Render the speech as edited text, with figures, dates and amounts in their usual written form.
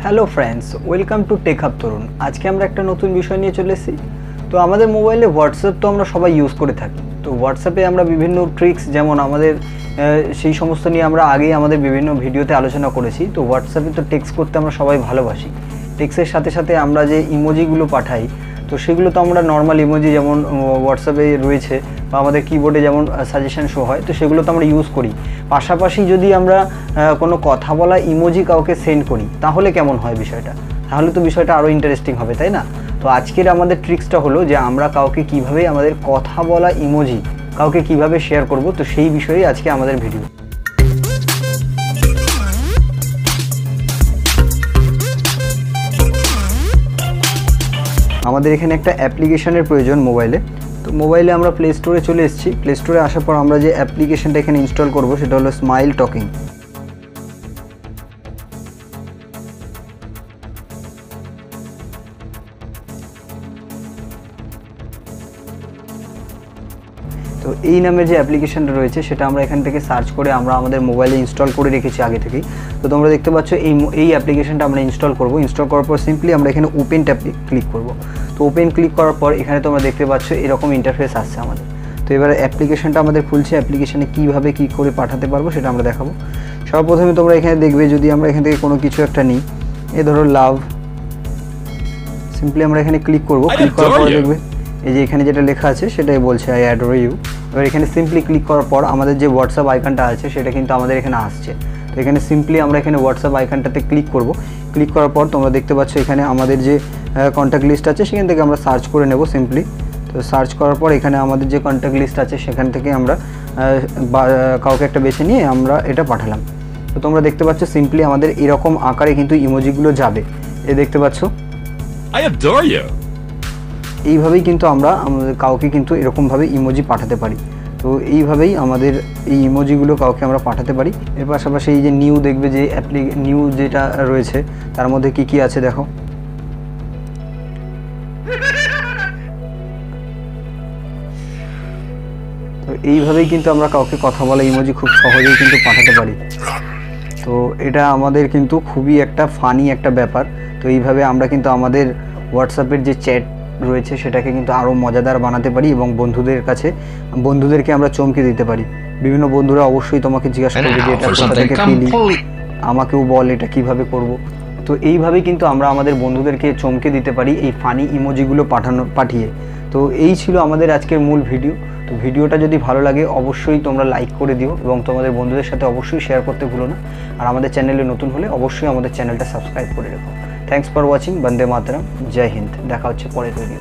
Hello friends, welcome to tech hub Tarun. আজকে আমরা একটা নতুন বিষয় নিয়ে চলে এসেছি। তো আমাদের মোবাইলে হোয়াটসঅ্যাপ তো আমরা সবাই ইউজ করে থাকি। তো হোয়াটসঅ্যাপে আমরা বিভিন্ন ট্রিক্স, যেমন আমাদের সেই সমস্ত নিয়ে আমরা আগেই আমাদের বিভিন্ন ভিডিওতে আলোচনা করেছি। তো হোয়াটসঅ্যাপে তো টেক্সট করতে আমরা সবাই ভালোবাসি। টেক্সটের সাথে সাথে আমরা যে ইমোজিগুলো পাঠাই, তো সেগুলো তো আমরা নর্মাল ইমোজি যেমন হোয়াটসঅ্যাপে রয়েছে বা আমাদের কিবোর্ডে যেমন সাজেশন শো হয়, তো সেগুলো তো আমরা ইউজ করি। পাশাপাশি যদি আমরা কোনো কথা বলা ইমোজি কাউকে সেন্ড করি, তাহলে কেমন হয় বিষয়টা? তাহলে তো বিষয়টা আরও ইন্টারেস্টিং হবে, তাই না? তো আজকের আমাদের ট্রিক্সটা হলো যে আমরা কাউকে কিভাবে আমাদের কথা বলা ইমোজি কাউকে কিভাবে শেয়ার করব, তো সেই বিষয়েই আজকে আমাদের ভিডিও। আমাদের এখানে একটা অ্যাপ্লিকেশনের প্রয়োজন মোবাইলে। তো মোবাইলে আমরা প্লে স্টোরে চলে এসেছি। প্লে স্টোরে আসার পর আমরা যে অ্যাপ্লিকেশনটা এখানে ইনস্টল করব সেটা হলো স্মাইল টকিং। তো এই নামের যে অ্যাপ্লিকেশনটা রয়েছে সেটা আমরা এখান থেকে সার্চ করে আমরা আমাদের মোবাইলে ইনস্টল করে রেখেছি আগে থেকেই। তো তোমরা দেখতে পাচ্ছ এই অ্যাপ্লিকেশনটা আমরা ইনস্টল করব। ইনস্টল করার পর সিম্পলি আমরা এখানে ওপেন ট্যাবে ক্লিক করব। তো ওপেন ক্লিক করার পর এখানে তোমরা দেখতে পাচ্ছ এরকম ইন্টারফেস আসছে আমাদের। তো এবারে অ্যাপ্লিকেশনটা আমাদের খুলছে। অ্যাপ্লিকেশনে কীভাবে কী করে পাঠাতে পারবো সেটা আমরা দেখাবো। সর্বপ্রথমে তোমরা এখানে দেখবে, যদি আমরা এখান থেকে কোনো কিছু একটা নিই, ধরো লাভ, সিম্পলি আমরা এখানে ক্লিক করব। ক্লিক করার পর দেখবে এই যে এখানে যেটা লেখা আছে সেটাই বলছে আই অ্যাডোর ইউ। এবার এখানে সিম্পলি ক্লিক করার পর আমাদের যে হোয়াটসঅ্যাপ আইকনটা আছে সেটা কিন্তু আমাদের এখানে আসছে। তো এখানে সিম্পলি আমরা এখানে হোয়াটসঅ্যাপ আইকনটাতে ক্লিক করব। ক্লিক করার পর তোমরা দেখতে পাচ্ছ এখানে আমাদের যে কন্ট্যাক্ট লিস্ট আছে সেখান থেকে আমরা সার্চ করে নেব সিম্পলি। তো সার্চ করার পর এখানে আমাদের যে কন্ট্যাক্ট লিস্ট আছে সেখান থেকে আমরা কাউকে একটা বেছে নিয়ে আমরা এটা পাঠালাম। তো তোমরা দেখতে পাচ্ছ সিম্পলি আমাদের এরকম আকারে কিন্তু ইমোজিগুলো যাবে। দেখতে পাচ্ছ এইভাবেই কিন্তু আমরা আমাদের কাউকে কিন্তু এরকমভাবে ইমোজি পাঠাতে পারি। তো এইভাবেই আমাদের এই ইমোজিগুলো কাউকে আমরা পাঠাতে পারি। এর পাশাপাশি এই যে নিউ, দেখবে যে নিউ যেটা রয়েছে তার মধ্যে কি কি আছে দেখো। তো এইভাবেই কিন্তু আমরা কাউকে কথা বলা ইমোজি খুব সহজেই কিন্তু পাঠাতে পারি। তো এটা আমাদের কিন্তু খুবই একটা ফানি একটা ব্যাপার। তো এইভাবে আমরা কিন্তু আমাদের হোয়াটসঅ্যাপের যে চ্যাট রয়েছে সেটাকে কিন্তু আরও মজাদার বানাতে পারি এবং বন্ধুদেরকে আমরা চমকে দিতে পারি। বিভিন্ন বন্ধুরা অবশ্যই তোমাকে জিজ্ঞাসা করবে যে এটা কোথা থেকে পেলি, আমাকেও বল এটা কিভাবে করব। তো এইভাবেই কিন্তু আমরা আমাদের বন্ধুদেরকে চমকে দিতে পারি এই ফানি ইমোজিগুলো পাঠিয়ে। তো এই ছিল আমাদের আজকের মূল ভিডিও। তো ভিডিওটা যদি ভালো লাগে অবশ্যই তোমরা লাইক করে দিও এবং তোমাদের বন্ধুদের সাথে অবশ্যই শেয়ার করতে ভুলো না। আর আমাদের চ্যানেলে নতুন হলে অবশ্যই আমাদের চ্যানেলটা সাবস্ক্রাইব করে রেখো। Thanks for watching. বন্দে মাতরম। জয় হিন্দ। দেখা হচ্ছে পরের ভিডিও।